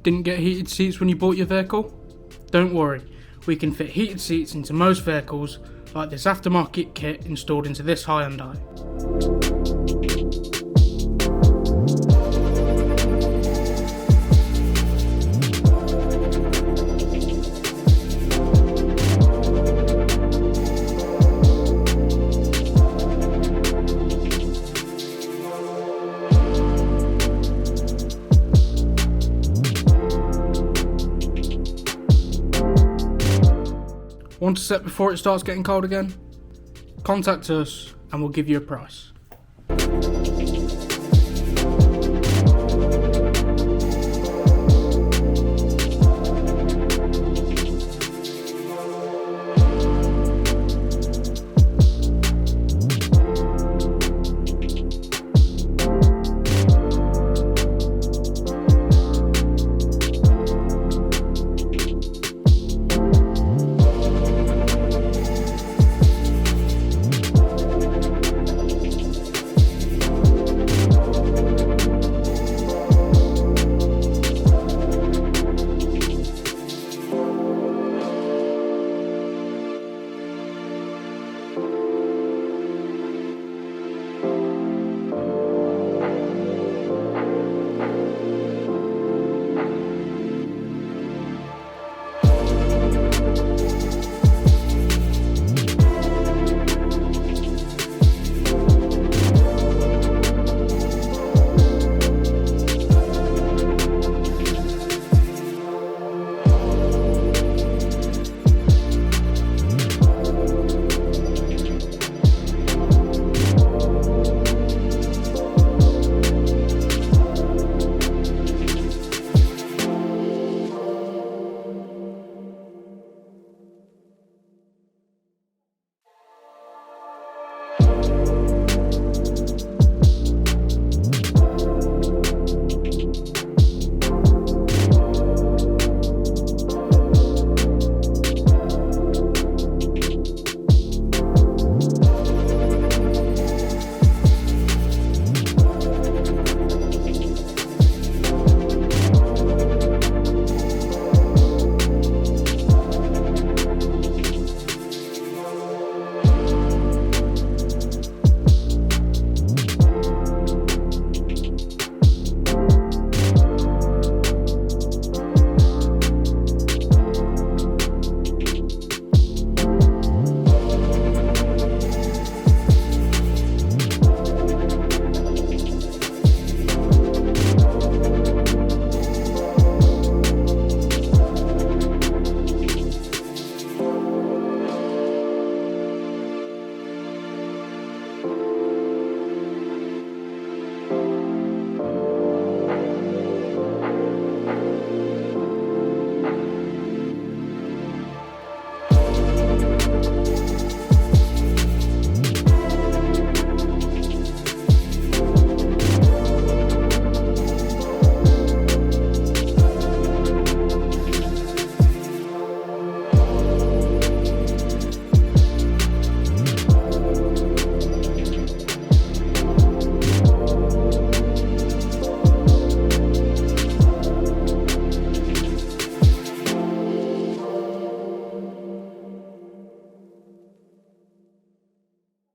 didn't get heated seats when you bought your vehicle? Don't worry, we can fit heated seats into most vehicles like this aftermarket kit installed into this Hyundai. Want to set before it starts getting cold again? Contact us and we'll give you a price.